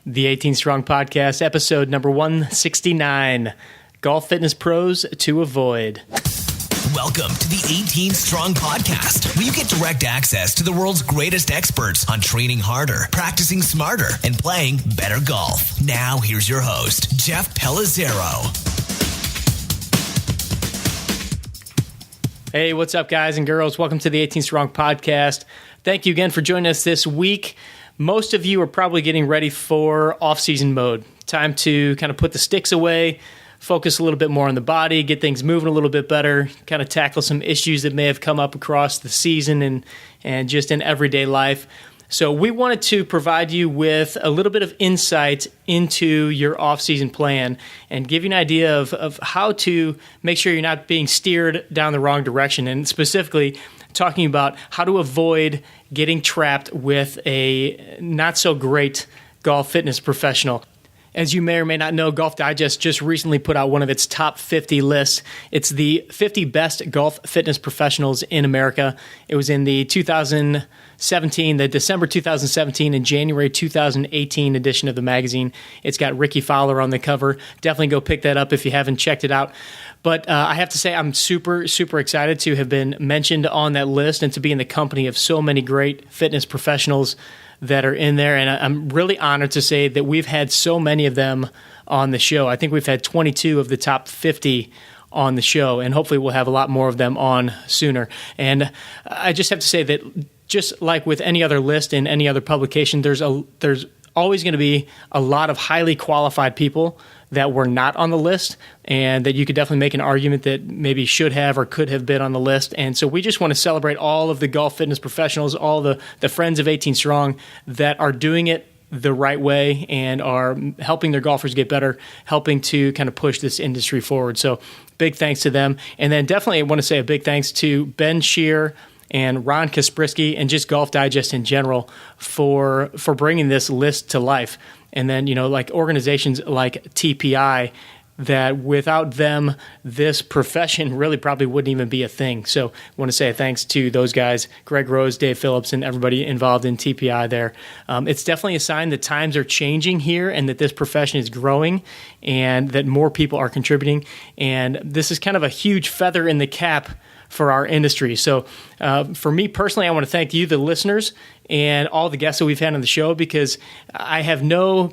The 18 Strong Podcast, episode number 169, Golf Fitness Pros to Avoid. Welcome to the 18 Strong Podcast, where you get direct access to the world's greatest experts on training harder, practicing smarter, and playing better golf. Now, here's your host, Jeff Pellizzero. Hey, what's up, guys and girls? Welcome to the 18 Strong Podcast. Thank you again for joining us this week. Most of you are probably getting ready for off-season mode. Time to kind of put the sticks away, focus a little bit more on the body, get things moving a little bit better, kind of tackle some issues that may have come up across the season and just in everyday life. So we wanted to provide you with a little bit of insight into your off-season plan and give you an idea of how to make sure you're not being steered down the wrong direction, and specifically talking about how to avoid getting trapped with a not-so-great golf fitness professional. As you may or may not know, Golf Digest just recently put out one of its top 50 lists. It's the 50 best golf fitness professionals in America. It was in the December 2017 and January 2018 edition of the magazine. It's got Ricky Fowler on the cover. Definitely go pick that up if you haven't checked it out. But I have to say, I'm super, super excited to have been mentioned on that list and to be in the company of so many great fitness professionals that are in there. And I'm really honored to say that we've had so many of them on the show. I think we've had 22 of the top 50 on the show, and hopefully we'll have a lot more of them on sooner. And I just have to say that just like with any other list in any other publication, there's always going to be a lot of highly qualified people that were not on the list, and that you could definitely make an argument that maybe should have or could have been on the list. And so we just want to celebrate all of the golf fitness professionals, all the friends of 18 Strong that are doing it the right way and are helping their golfers get better, helping to kind of push this industry forward. So big thanks to them. And then definitely I want to say a big thanks to Ben Shear and Ron Kaspersky and just Golf Digest in general for bringing this list to life. And then, like organizations like TPI, that without them, this profession really probably wouldn't even be a thing. So I want to say thanks to those guys, Greg Rose, Dave Phillips, and everybody involved in TPI there. It's definitely a sign that times are changing here and that this profession is growing and that more people are contributing. And this is kind of a huge feather in the cap for our industry. So for me personally, I want to thank you, the listeners, and all the guests that we've had on the show, because I have no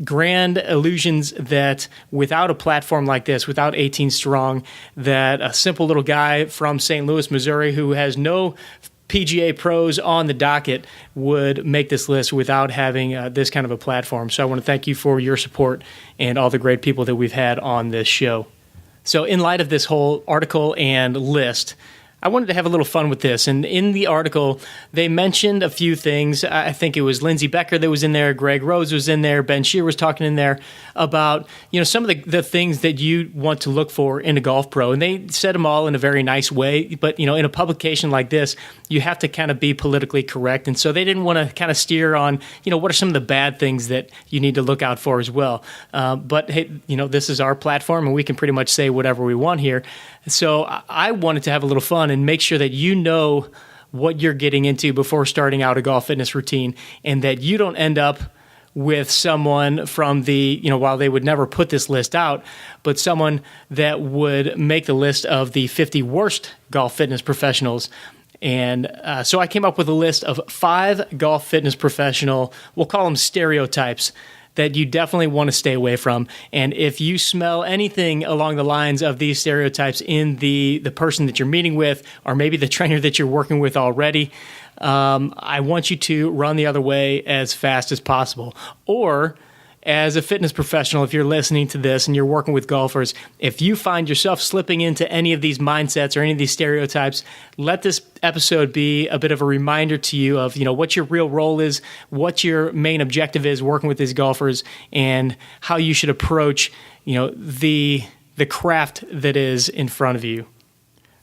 grand illusions that without a platform like this, without 18 Strong, that a simple little guy from St. Louis, Missouri, who has no PGA pros on the docket would make this list without having this kind of a platform. So I want to thank you for your support and all the great people that we've had on this show. So in light of this whole article and list, I wanted to have a little fun with this. And in the article, they mentioned a few things. I think it was Lindsey Becker that was in there, Greg Rose was in there, Ben Shear was talking in there about, some of the things that you want to look for in a golf pro. And they said them all in a very nice way. But, in a publication like this, you have to kind of be politically correct. And so they didn't want to kind of steer on, what are some of the bad things that you need to look out for as well. But, hey, this is our platform and we can pretty much say whatever we want here. So I wanted to have a little fun and make sure that you know what you're getting into before starting out a golf fitness routine, and that you don't end up with someone from the, while they would never put this list out, but someone that would make the list of the 50 worst golf fitness professionals. And so I came up with a list of 5 golf fitness professional, we'll call them stereotypes, that you definitely want to stay away from. And if you smell anything along the lines of these stereotypes in the person that you're meeting with, or maybe the trainer that you're working with already, I want you to run the other way as fast as possible. Or as a fitness professional, if you're listening to this and you're working with golfers, if you find yourself slipping into any of these mindsets or any of these stereotypes, let this episode be a bit of a reminder to you of, what your real role is, what your main objective is working with these golfers, and how you should approach, the craft that is in front of you.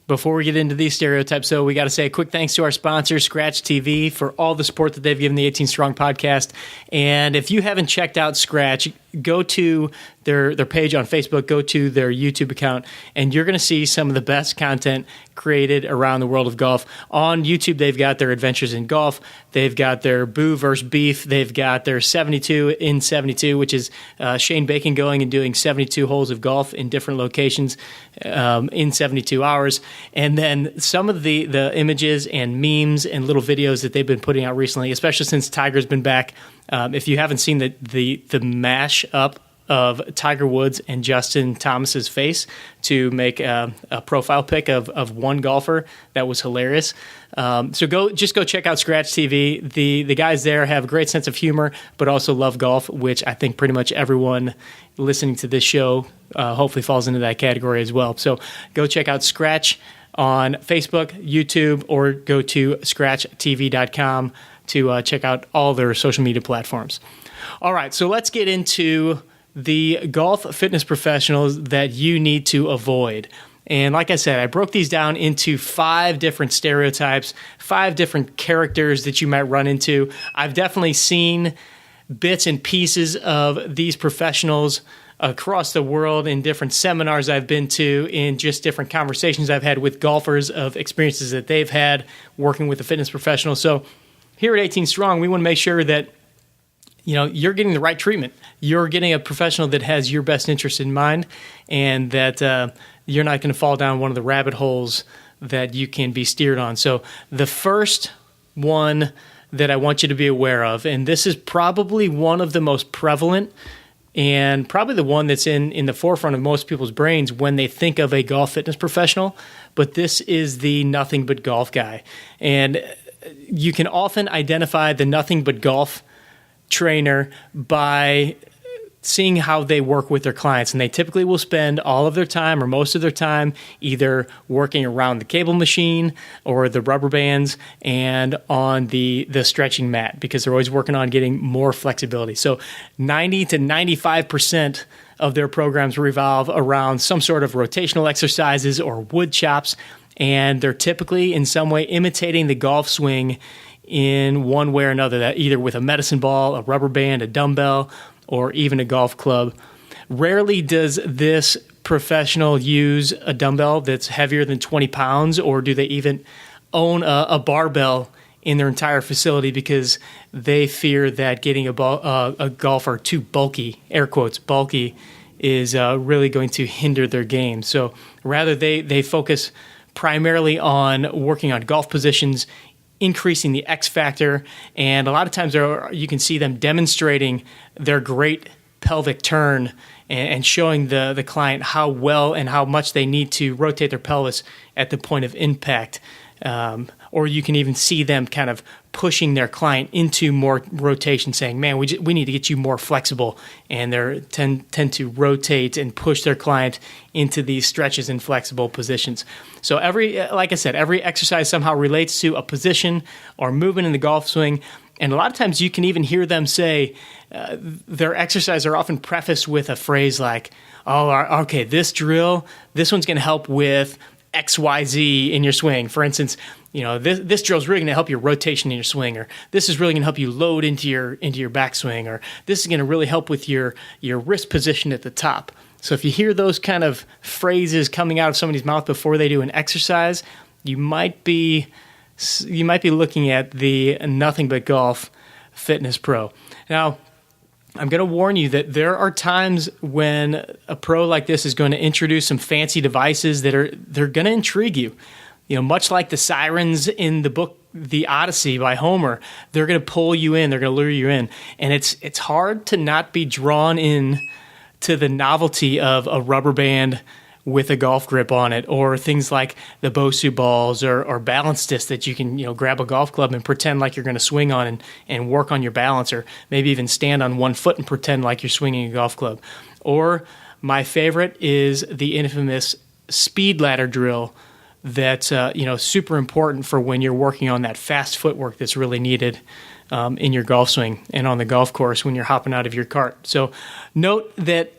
Before we get into these stereotypes, though, we got to say a quick thanks to our sponsor, Scratch TV, for all the support that they've given the 18 Strong podcast. And if you haven't checked out Scratch, go to their page on Facebook, go to their YouTube account, and you're going to see some of the best content created around the world of golf. On YouTube, they've got their Adventures in Golf. They've got their Boo versus Beef. They've got their 72 in 72, which is Shane Bacon going and doing 72 holes of golf in different locations in 72 hours. And then some of the images and memes and little videos that they've been putting out recently, especially since Tiger's been back. If you haven't seen the mash up of Tiger Woods and Justin Thomas's face to make a profile pic of one golfer, that was hilarious. So go check out Scratch TV. The guys there have a great sense of humor, but also love golf, which I think pretty much everyone listening to this show hopefully falls into that category as well. So go check out Scratch on Facebook, YouTube, or go to scratchtv.com to check out all their social media platforms. All right, so let's get into the golf fitness professionals that you need to avoid. And like I said, I broke these down into 5 different stereotypes, 5 different characters that you might run into. I've definitely seen bits and pieces of these professionals across the world in different seminars I've been to, in just different conversations I've had with golfers of experiences that they've had working with a fitness professional. So here at 18 Strong, we want to make sure that you're getting the right treatment. You're getting a professional that has your best interest in mind, and that you're not going to fall down one of the rabbit holes that you can be steered on. So the first one that I want you to be aware of, and this is probably one of the most prevalent and probably the one that's in the forefront of most people's brains when they think of a golf fitness professional, but this is the nothing but golf guy. And you can often identify the nothing but golf trainer by seeing how they work with their clients. And they typically will spend all of their time or most of their time either working around the cable machine or the rubber bands and on the stretching mat, because they're always working on getting more flexibility. So 90 to 95% of their programs revolve around some sort of rotational exercises or wood chops, and they're typically in some way imitating the golf swing in one way or another, that either with a medicine ball, a rubber band, a dumbbell, or even a golf club. Rarely does this professional use a dumbbell that's heavier than 20 pounds, or do they even own a barbell in their entire facility, because they fear that getting a golfer too bulky, air quotes, bulky, is really going to hinder their game. So rather they focus primarily on working on golf positions, increasing the X factor, and a lot of times you can see them demonstrating their great pelvic turn and showing the client how well and how much they need to rotate their pelvis at the point of impact. Or you can even see them kind of pushing their client into more rotation, saying, man, we need to get you more flexible. And they tend to rotate and push their client into these stretches and flexible positions. So like I said, every exercise somehow relates to a position or movement in the golf swing. And a lot of times you can even hear them say their exercises are often prefaced with a phrase like, oh, okay, this drill, this one's going to help with XYZ in your swing. For instance, this drill is really going to help your rotation in your swing, or this is really going to help you load into your backswing, or this is going to really help with your wrist position at the top. So if you hear those kind of phrases coming out of somebody's mouth before they do an exercise, you might be looking at the nothing but golf fitness pro. Now, I'm going to warn you that there are times when a pro like this is going to introduce some fancy devices they're going to intrigue you. Much like the sirens in the book The Odyssey by Homer, they're going to pull you in, they're going to lure you in. And it's hard to not be drawn in to the novelty of a rubber band with a golf grip on it, or things like the Bosu balls or balance discs that you can grab a golf club and pretend like you're going to swing on and work on your balance, or maybe even stand on one foot and pretend like you're swinging a golf club. Or my favorite is the infamous speed ladder drill that's super important for when you're working on that fast footwork that's really needed in your golf swing and on the golf course when you're hopping out of your cart. So note that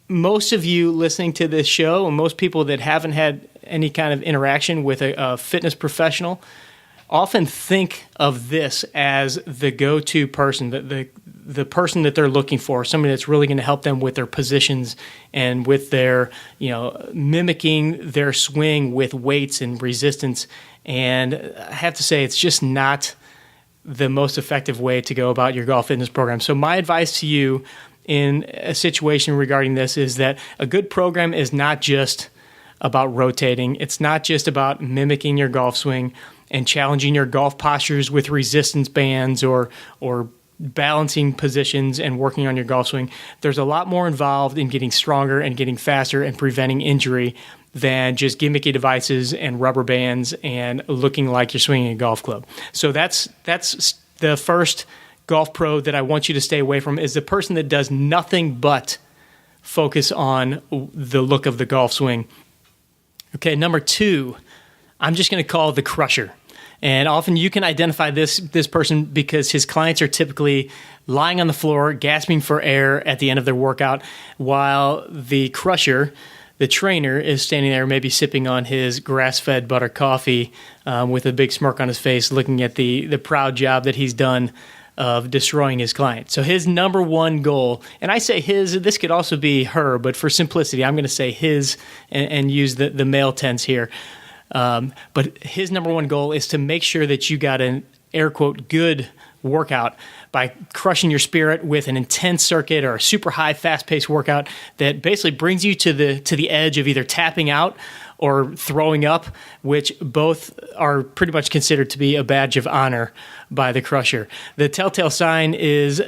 most of you listening to this show, and most people that haven't had any kind of interaction with a fitness professional, often think of this as the go-to person, the person that they're looking for, somebody that's really going to help them with their positions and with their, mimicking their swing with weights and resistance. And I have to say, it's just not the most effective way to go about your golf fitness program. So my advice to you in a situation regarding this is that a good program is not just about rotating. It's not just about mimicking your golf swing and challenging your golf postures with resistance bands or balancing positions and working on your golf swing. There's a lot more involved in getting stronger and getting faster and preventing injury than just gimmicky devices and rubber bands and looking like you're swinging a golf club. So that's the first golf pro that I want you to stay away from, is the person that does nothing but focus on the look of the golf swing. Okay, number 2, I'm just going to call the crusher. And often you can identify this person because his clients are typically lying on the floor, gasping for air at the end of their workout, while the crusher, the trainer, is standing there maybe sipping on his grass-fed butter coffee with a big smirk on his face, looking at the proud job that he's done of destroying his client. So his number one goal, and I say his, this could also be her, but for simplicity, I'm going to say his and use the male tense here. But his number one goal is to make sure that you got an air quote good workout by crushing your spirit with an intense circuit or a super high fast-paced workout that basically brings you to the edge of either tapping out or throwing up, which both are pretty much considered to be a badge of honor by the crusher. The telltale sign is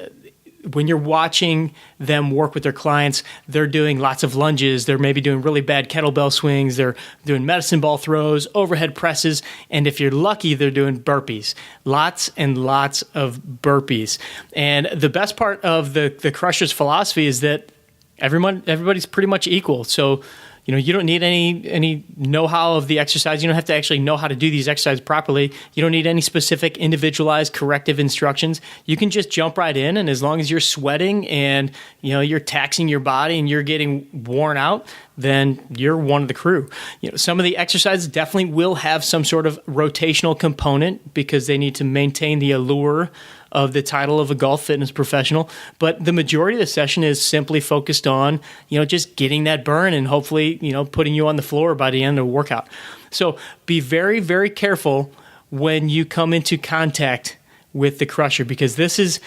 when you're watching them work with their clients, they're doing lots of lunges, they're maybe doing really bad kettlebell swings, they're doing medicine ball throws, overhead presses, and if you're lucky, they're doing burpees. Lots and lots of burpees. And the best part of the crusher's philosophy is that everybody's pretty much equal. So you don't need any know-how of the exercise. You don't have to actually know how to do these exercises properly. You don't need any specific individualized corrective instructions. You can just jump right in, and as long as you're sweating and you're taxing your body and you're getting worn out, then you're one of the crew. Some of the exercises definitely will have some sort of rotational component because they need to maintain the allure of the title of a golf fitness professional, but the majority of the session is simply focused on, just getting that burn and hopefully, putting you on the floor by the end of the workout. So be very, very careful when you come into contact with the crusher, because this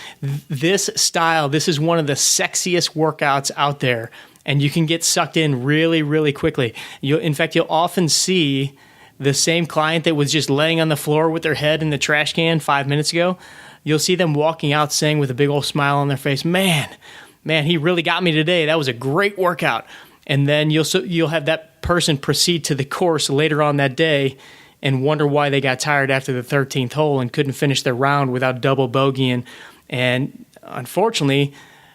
style is one of the sexiest workouts out there, and you can get sucked in really, really quickly. In fact, you'll often see the same client that was just laying on the floor with their head in the trash can 5 minutes ago. You'll see them walking out saying with a big old smile on their face, man, he really got me today. That was a great workout. And then you'll have that person proceed to the course later on that day and wonder why they got tired after the 13th hole and couldn't finish their round without double bogeying. And unfortunately,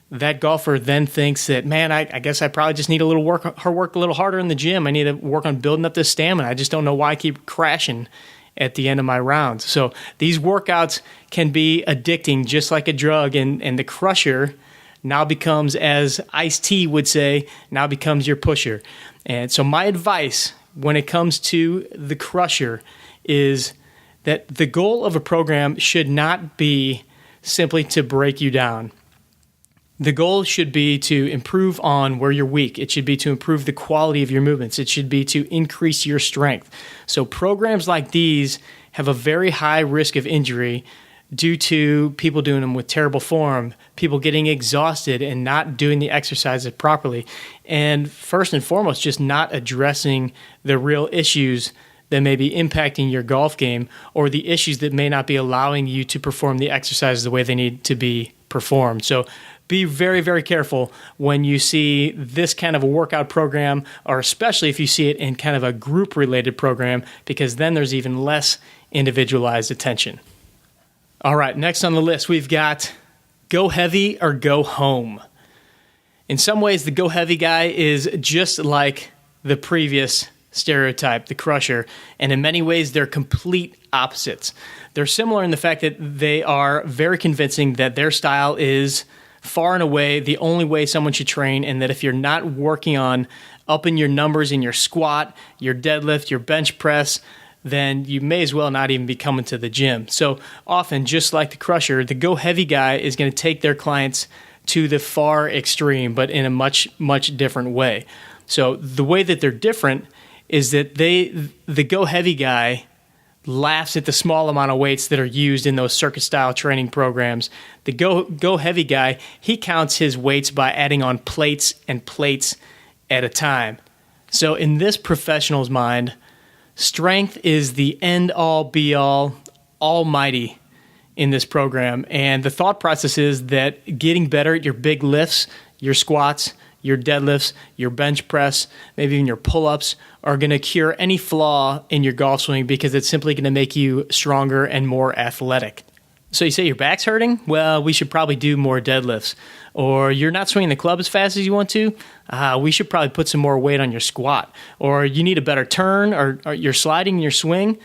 that golfer then thinks that, man, I guess I probably just need to work a little harder in the gym. I need to work on building up this stamina. I just don't know why I keep crashing at the end of my rounds. So these workouts can be addicting, just like a drug, and the crusher now becomes, as Ice-T would say, now becomes your pusher. And so my advice when it comes to the crusher is that the goal of a program should not be simply to break you down. The goal should be to improve on where you're weak. It should be to improve the quality of your movements. It should be to increase your strength. So programs like these have a very high risk of injury due to people doing them with terrible form, people getting exhausted and not doing the exercises properly, and first and foremost, just not addressing the real issues that may be impacting your golf game or the issues that may not be allowing you to perform the exercises the way they need to be performed. So be very, very careful when you see this kind of a workout program, or especially if you see it in kind of a group-related program, because then there's even less individualized attention. All right, next on the list, we've got go heavy or go home. In some ways, the go heavy guy is just like the previous stereotype, the crusher, and in many ways, they're complete opposites. They're similar in the fact that they are very convincing that their style is far and away the only way someone should train, and that if you're not working on upping your numbers in your squat, your deadlift, your bench press, then you may as well not even be coming to the gym. So often, just like the crusher, the go heavy guy is going to take their clients to the far extreme, but in a much, much different way. So the way that they're different is that the go heavy guy laughs at the small amount of weights that are used in those circuit style training programs. The go heavy guy, he counts his weights by adding on plates and plates at a time. So in this professional's mind, strength is the end all be all, almighty in this program. And the thought process is that getting better at your big lifts, your squats, your deadlifts, your bench press, maybe even your pull-ups are going to cure any flaw in your golf swing because it's simply going to make you stronger and more athletic. So you say your back's hurting? Well, we should probably do more deadlifts. Or you're not swinging the club as fast as you want to? We should probably put some more weight on your squat. Or you need a better turn, or you're sliding your swing?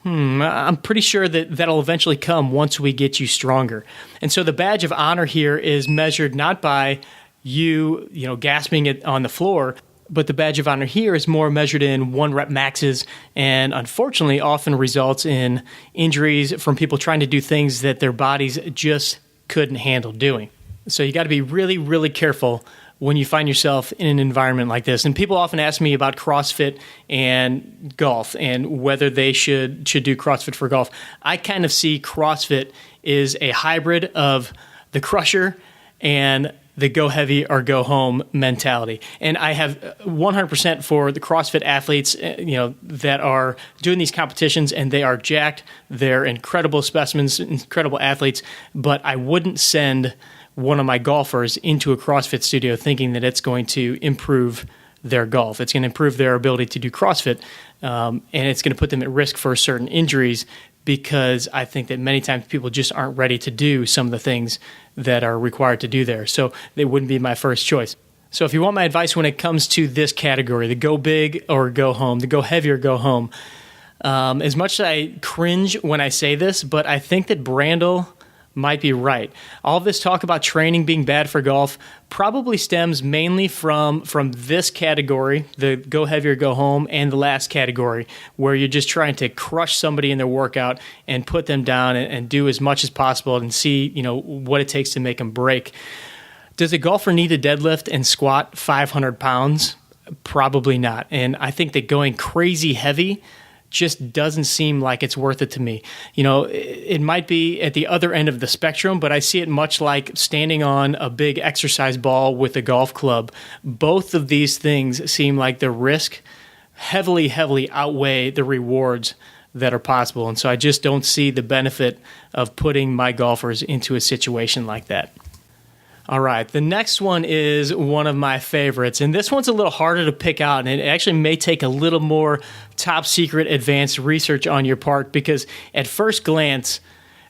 I'm pretty sure that that'll eventually come once we get you stronger. And so the badge of honor here is measured not by you gasping it on the floor, but the badge of honor here is more measured in 1-rep maxes, and unfortunately often results in injuries from people trying to do things that their bodies just couldn't handle doing. So you got to be really, really careful when you find yourself in an environment like this. And people often ask me about CrossFit and golf and whether they should do CrossFit for golf. I kind of see CrossFit is a hybrid of the crusher and the go heavy or go home mentality. And I have 100% for the CrossFit athletes, that are doing these competitions, and they are jacked. They're incredible specimens, incredible athletes, but I wouldn't send one of my golfers into a CrossFit studio thinking that it's going to improve their golf. It's going to improve their ability to do CrossFit, and it's going to put them at risk for certain injuries, because I think that many times people just aren't ready to do some of the things that are required to do there. So they wouldn't be my first choice. So if you want my advice when it comes to this category, the go big or go home, the go heavy or go home, as much as I cringe when I say this, but I think that Brandel might be right. All this talk about training being bad for golf probably stems mainly from this category, the go heavy or go home, and the last category, where you're just trying to crush somebody in their workout and put them down and do as much as possible and see, what it takes to make them break. Does a golfer need to deadlift and squat 500 pounds? Probably not. And I think that going crazy heavy just doesn't seem like it's worth it to me. It might be at the other end of the spectrum, but I see it much like standing on a big exercise ball with a golf club. Both of these things seem like the risk heavily, heavily outweigh the rewards that are possible. And so I just don't see the benefit of putting my golfers into a situation like that. All right, the next one is one of my favorites, and this one's a little harder to pick out, and it actually may take a little more top secret advanced research on your part, because at first glance,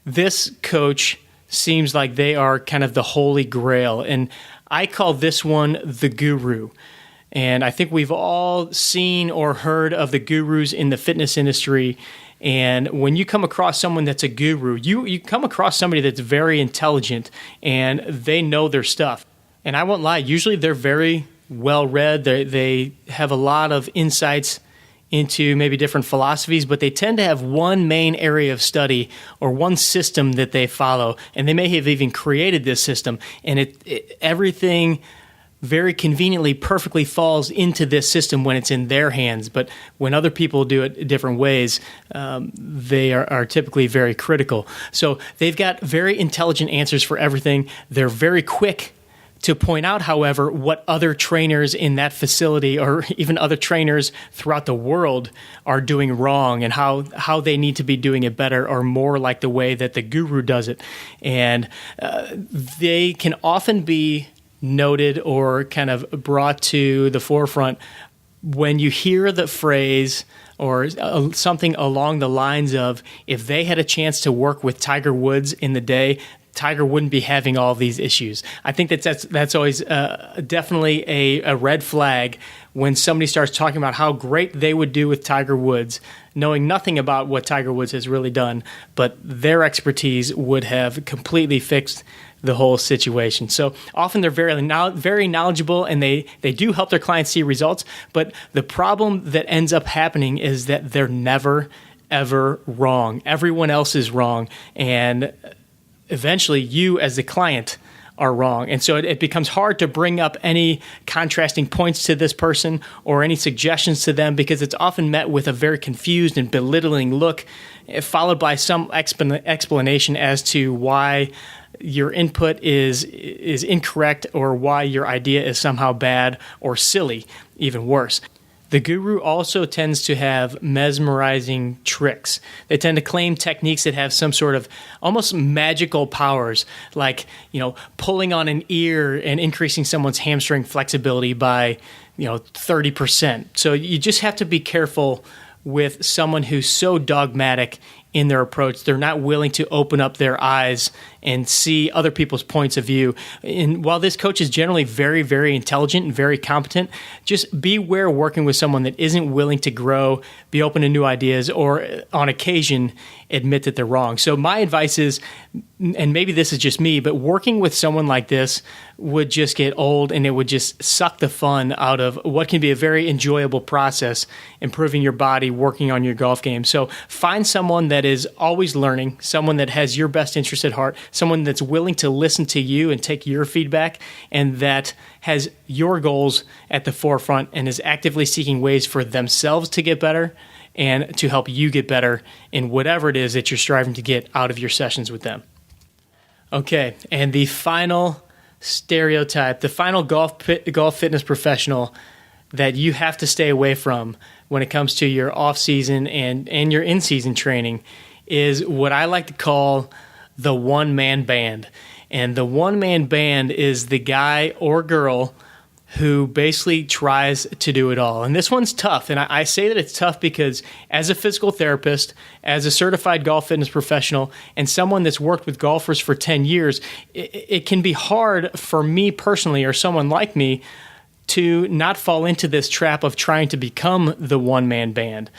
this coach seems like they are kind of the holy grail, and I call this one the guru. And I think we've all seen or heard of the gurus in the fitness industry. And when you come across someone that's a guru, you come across somebody that's very intelligent and they know their stuff. And I won't lie, usually they're very well read. They have a lot of insights into maybe different philosophies, but they tend to have one main area of study or one system that they follow. And they may have even created this system, and everything very conveniently, perfectly falls into this system when it's in their hands. But when other people do it different ways, they are typically very critical. So they've got very intelligent answers for everything. They're very quick to point out, however, what other trainers in that facility or even other trainers throughout the world are doing wrong and how they need to be doing it better or more like the way that the guru does it. And they can often be noted or kind of brought to the forefront when you hear the phrase or something along the lines of, if they had a chance to work with Tiger Woods in the day, Tiger wouldn't be having all these issues. I think that's always definitely a red flag when somebody starts talking about how great they would do with Tiger Woods, knowing nothing about what Tiger Woods has really done, but their expertise would have completely fixed the whole situation. So often they're very knowledgeable, and they do help their clients see results, but the problem that ends up happening is that they're never ever wrong. Everyone else is wrong. And eventually you as the client are wrong. And so it becomes hard to bring up any contrasting points to this person or any suggestions to them, because it's often met with a very confused and belittling look, followed by some explanation as to why your input is incorrect or why your idea is somehow bad or silly, even worse. The guru also tends to have mesmerizing tricks. They tend to claim techniques that have some sort of almost magical powers, like, pulling on an ear and increasing someone's hamstring flexibility by, 30%. So you just have to be careful with someone who's so dogmatic in their approach. They're not willing to open up their eyes and see other people's points of view. And while this coach is generally very, very intelligent and very competent, just beware working with someone that isn't willing to grow, be open to new ideas, or on occasion admit that they're wrong. So my advice is, and maybe this is just me, but working with someone like this would just get old, and it would just suck the fun out of what can be a very enjoyable process, improving your body, working on your golf game. So find someone that is always learning, someone that has your best interest at heart, someone that's willing to listen to you and take your feedback, and that has your goals at the forefront and is actively seeking ways for themselves to get better and to help you get better in whatever it is that you're striving to get out of your sessions with them. Okay, and the final stereotype, the final golf fitness professional that you have to stay away from when it comes to your off-season and your in-season training is what I like to call the one-man band. And the one-man band is the guy or girl who basically tries to do it all. And this one's tough. And I say that it's tough because as a physical therapist, as a certified golf fitness professional, and someone that's worked with golfers for 10 years, it can be hard for me personally, or someone like me, to not fall into this trap of trying to become the one-man band.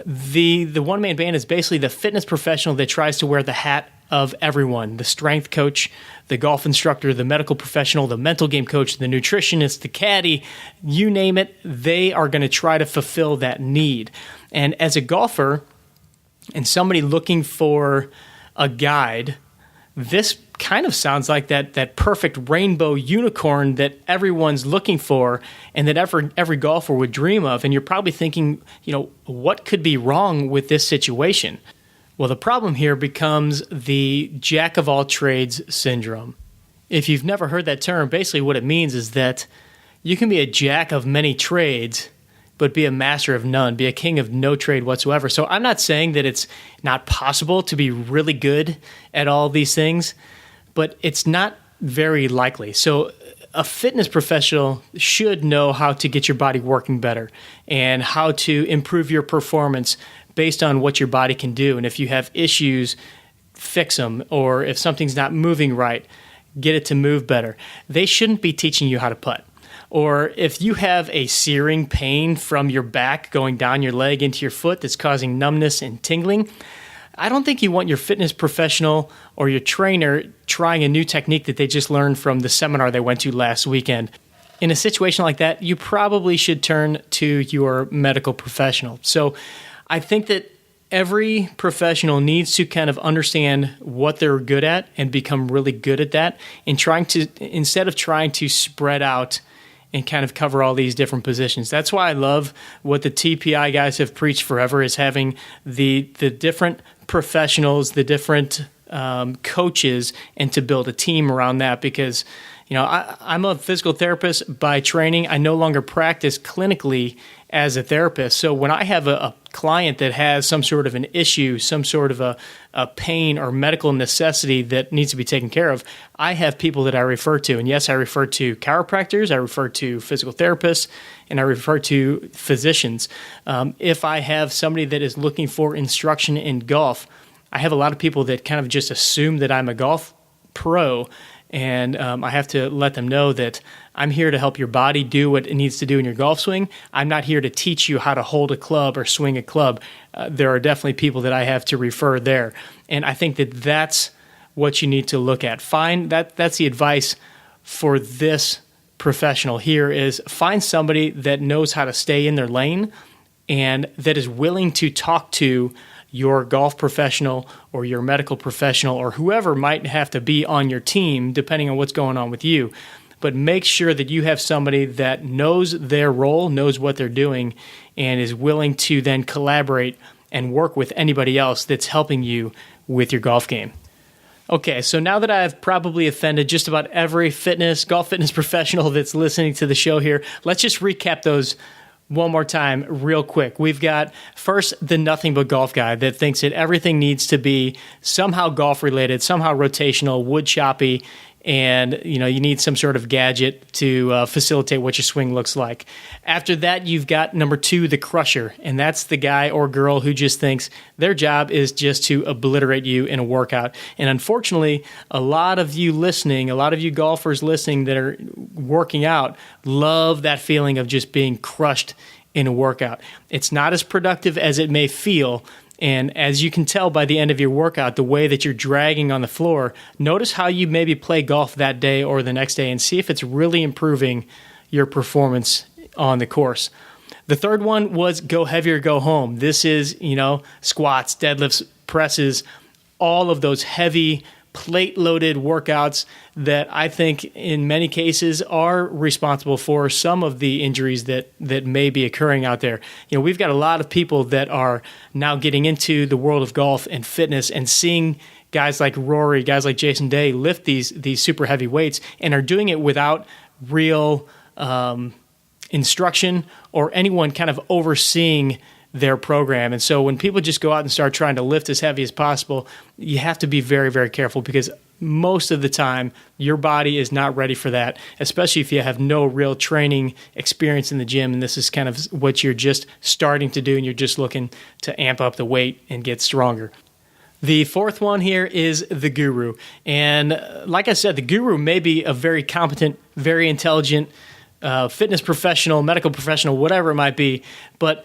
The one-man band is basically the fitness professional that tries to wear the hat of everyone: the strength coach, the golf instructor, the medical professional, the mental game coach, the nutritionist, the caddy, you name it, they are going to try to fulfill that need. And as a golfer and somebody looking for a guide, this kind of sounds like that perfect rainbow unicorn that everyone's looking for and that every golfer would dream of. And you're probably thinking, what could be wrong with this situation? Well, the problem here becomes the jack of all trades syndrome. If you've never heard that term, basically what it means is that you can be a jack of many trades, but be a master of none, be a king of no trade whatsoever. So I'm not saying that it's not possible to be really good at all these things, but it's not very likely. So a fitness professional should know how to get your body working better and how to improve your performance based on what your body can do. And if you have issues, fix them. Or if something's not moving right, get it to move better. They shouldn't be teaching you how to putt. Or if you have a searing pain from your back going down your leg into your foot that's causing numbness and tingling, I don't think you want your fitness professional or your trainer trying a new technique that they just learned from the seminar they went to last weekend. In a situation like that, you probably should turn to your medical professional. So I think that every professional needs to kind of understand what they're good at and become really good at that, and instead of trying to spread out and kind of cover all these different positions. That's why I love what the TPI guys have preached forever, is having the different professionals, the different coaches, and to build a team around that. Because I'm a physical therapist by training. I no longer practice clinically as a therapist. So when I have a client that has some sort of an issue, some sort of a pain or medical necessity that needs to be taken care of, I have people that I refer to. And yes, I refer to chiropractors, I refer to physical therapists, and I refer to physicians. If I have somebody that is looking for instruction in golf, I have a lot of people that kind of just assume that I'm a golf pro. And I have to let them know that I'm here to help your body do what it needs to do in your golf swing. I'm not here to teach you how to hold a club or swing a club. There are definitely people that I have to refer there. And I think that that's what you need to look at. That's the advice for this professional here, is find somebody that knows how to stay in their lane and that is willing to talk to your golf professional or your medical professional or whoever might have to be on your team, depending on what's going on with you. But make sure that you have somebody that knows their role, knows what they're doing, and is willing to then collaborate and work with anybody else that's helping you with your golf game. Okay, so now that I've probably offended just about every golf fitness professional that's listening to the show here, let's just recap those one more time real quick. We've got first the nothing but golf guy that thinks that everything needs to be somehow golf related, somehow rotational, wood choppy, and you need some sort of gadget to facilitate what your swing looks like. After that, you've got number 2, the crusher, and that's the guy or girl who just thinks their job is just to obliterate you in a workout. And unfortunately, a lot of you golfers listening that are working out love that feeling of just being crushed in a workout. It's not as productive as it may feel. And as you can tell by the end of your workout, the way that you're dragging on the floor, notice how you maybe play golf that day or the next day and see if it's really improving your performance on the course. The third one was go heavier, go home. This is, squats, deadlifts, presses, all of those heavy plate-loaded workouts that I think in many cases are responsible for some of the injuries that may be occurring out there. We've got a lot of people that are now getting into the world of golf and fitness and seeing guys like Rory, guys like Jason Day lift these super heavy weights and are doing it without real instruction or anyone kind of overseeing their program. And so when people just go out and start trying to lift as heavy as possible, you have to be very, very careful because most of the time your body is not ready for that, especially if you have no real training experience in the gym and this is kind of what you're just starting to do and you're just looking to amp up the weight and get stronger. The fourth one here is the guru. And like I said, the guru may be a very competent, very intelligent fitness professional, medical professional, whatever it might be, but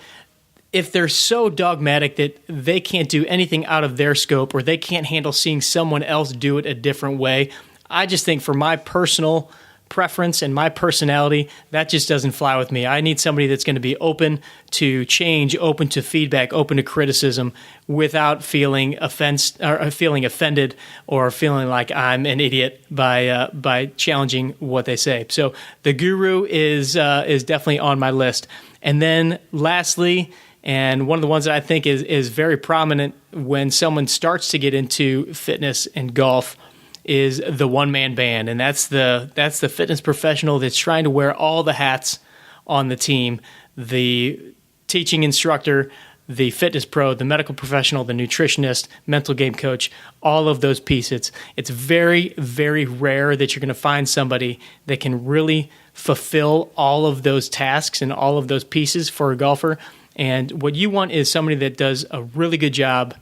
if they're so dogmatic that they can't do anything out of their scope or they can't handle seeing someone else do it a different way, I just think for my personal preference and my personality, that just doesn't fly with me. I need somebody that's going to be open to change, open to feedback, open to criticism without feeling offended or feeling like I'm an idiot by challenging what they say. So the guru is definitely on my list. And then lastly, and one of the ones that I think is very prominent when someone starts to get into fitness and golf is the one-man band. And that's the fitness professional that's trying to wear all the hats on the team, the teaching instructor, the fitness pro, the medical professional, the nutritionist, mental game coach, all of those pieces. It's very, very rare that you're going to find somebody that can really fulfill all of those tasks and all of those pieces for a golfer. And what you want is somebody that does a really good job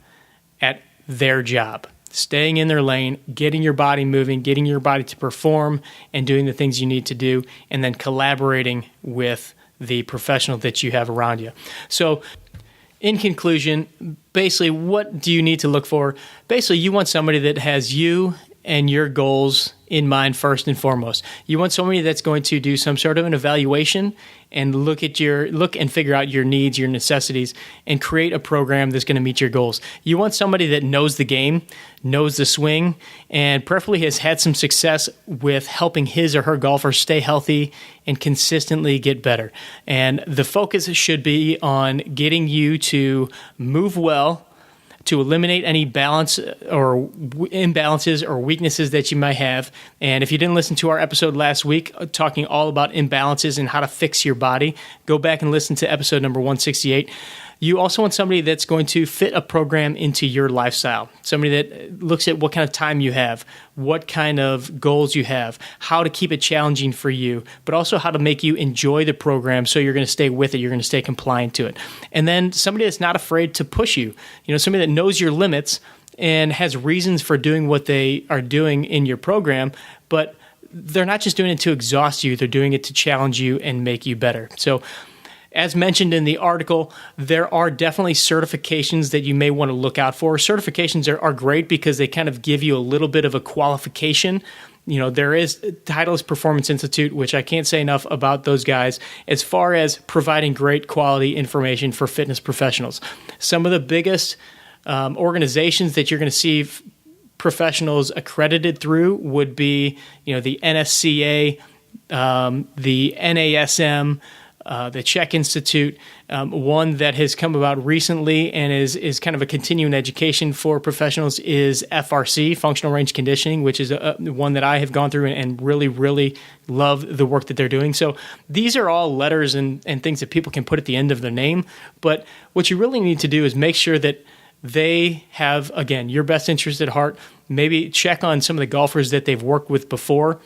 at their job, staying in their lane, getting your body moving, getting your body to perform, and doing the things you need to do, and then collaborating with the professional that you have around you. So in conclusion, basically, what do you need to look for? Basically, you want somebody that has you and your goals in mind first and foremost. You want somebody that's going to do some sort of an evaluation and look and figure out your needs, your necessities, and create a program that's going to meet your goals. You want somebody that knows the game, knows the swing, and preferably has had some success with helping his or her golfer stay healthy and consistently get better. And the focus should be on getting you to move well, to eliminate any balance or imbalances or weaknesses that you might have. And if you didn't listen to our episode last week talking all about imbalances and how to fix your body, go back and listen to episode number 168. You also want somebody that's going to fit a program into your lifestyle, somebody that looks at what kind of time you have, what kind of goals you have, how to keep it challenging for you, but also how to make you enjoy the program so you're going to stay with it, you're going to stay compliant to it. And then somebody that's not afraid to push you, somebody that knows your limits and has reasons for doing what they are doing in your program, but they're not just doing it to exhaust you, they're doing it to challenge you and make you better. So as mentioned in the article, there are definitely certifications that you may want to look out for. Certifications are great because they kind of give you a little bit of a qualification. There is Titleist Performance Institute, which I can't say enough about those guys, as far as providing great quality information for fitness professionals. Some of the biggest organizations that you're going to see professionals accredited through would be, the NSCA, the NASM, the Czech Institute. One that has come about recently and is kind of a continuing education for professionals is FRC, Functional Range Conditioning, which is one that I have gone through and really, really love the work that they're doing. So these are all letters and things that people can put at the end of their name. But what you really need to do is make sure that they have, again, your best interest at heart. Maybe check on some of the golfers that they've worked with before.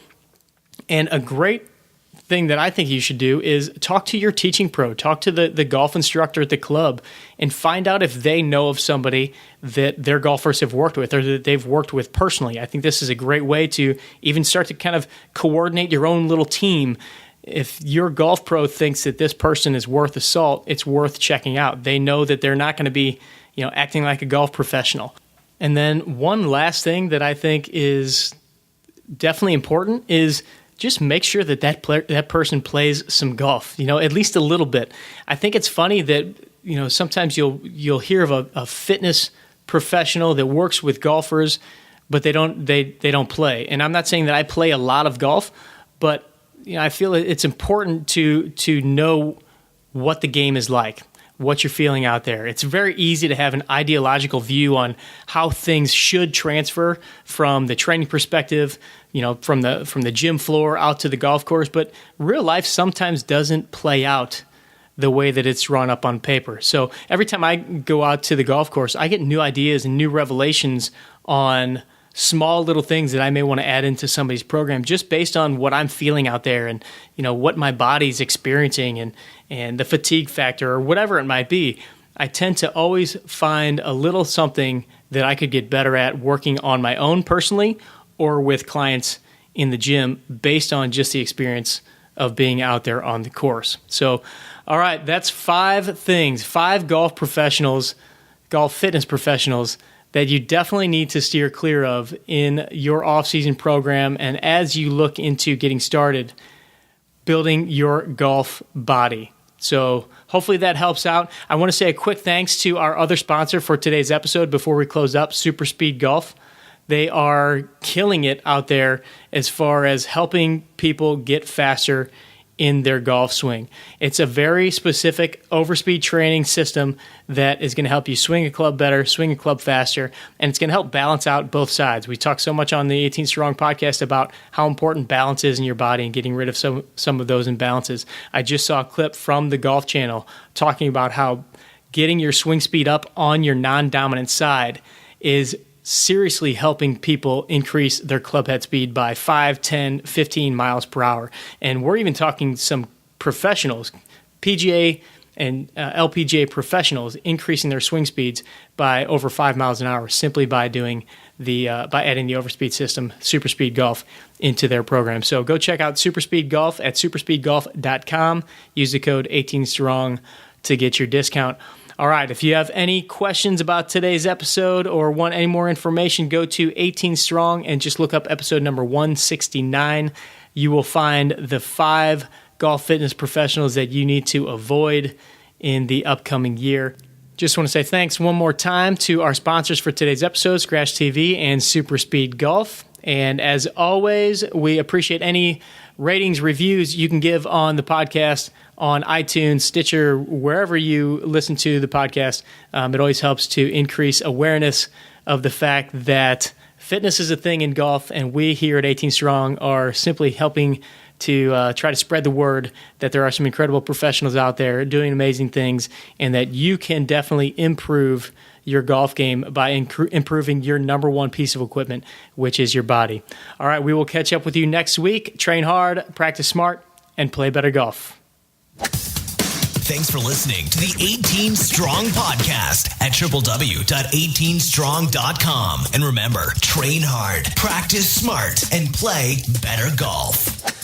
And a great thing that I think you should do is talk to your teaching pro, talk to the golf instructor at the club, and find out if they know of somebody that their golfers have worked with or that they've worked with personally. I think this is a great way to even start to kind of coordinate your own little team. If your golf pro thinks that this person is worth the salt, it's worth checking out. They know that they're not going to be, acting like a golf professional. And then one last thing that I think is definitely important is just make sure that person plays some golf, at least a little bit. I think it's funny that, sometimes you'll hear of a fitness professional that works with golfers, but they don't play. And I'm not saying that I play a lot of golf, but I feel it's important to know what the game is like, what you're feeling out there. It's very easy to have an ideological view on how things should transfer from the training perspective, from the gym floor out to the golf course, but real life sometimes doesn't play out the way that it's drawn up on paper. So every time I go out to the golf course, I get new ideas and new revelations on small little things that I may want to add into somebody's program just based on what I'm feeling out there and, what my body's experiencing and the fatigue factor or whatever it might be. I tend to always find a little something that I could get better at working on my own personally or with clients in the gym based on just the experience of being out there on the course. So, all right, that's 5 things, 5 golf fitness professionals that you definitely need to steer clear of in your off-season program and as you look into getting started building your golf body. So hopefully that helps out. I want to say a quick thanks to our other sponsor for today's episode before we close up, Super Speed Golf. They are killing it out there as far as helping people get faster in their golf swing. It's a very specific overspeed training system that is going to help you swing a club better, swing a club faster, and it's going to help balance out both sides. We talk so much on the 18 Strong podcast about how important balance is in your body and getting rid of some of those imbalances. I just saw a clip from the Golf Channel talking about how getting your swing speed up on your non-dominant side is seriously helping people increase their club head speed by 5, 10, 15 miles per hour. And we're even talking some professionals, PGA and LPGA professionals, increasing their swing speeds by over 5 miles an hour simply by doing by adding the overspeed system, Super Speed Golf, into their program. So go check out Super Speed Golf at superspeedgolf.com. Use the code 18STRONG to get your discount. All right, if you have any questions about today's episode or want any more information, go to 18 Strong and just look up episode number 169. You will find the 5 golf fitness professionals that you need to avoid in the upcoming year. Just want to say thanks one more time to our sponsors for today's episode, Scratch TV and Super Speed Golf. And as always, we appreciate any ratings, reviews you can give on the podcast on iTunes, Stitcher, wherever you listen to the podcast. It always helps to increase awareness of the fact that fitness is a thing in golf, and we here at 18 Strong are simply helping to try to spread the word that there are some incredible professionals out there doing amazing things and that you can definitely improve your golf game by improving your number one piece of equipment, which is your body. All right, we will catch up with you next week. Train hard, practice smart, and play better golf. Thanks for listening to the 18 Strong podcast at www.18strong.com. And remember, train hard, practice smart, and play better golf.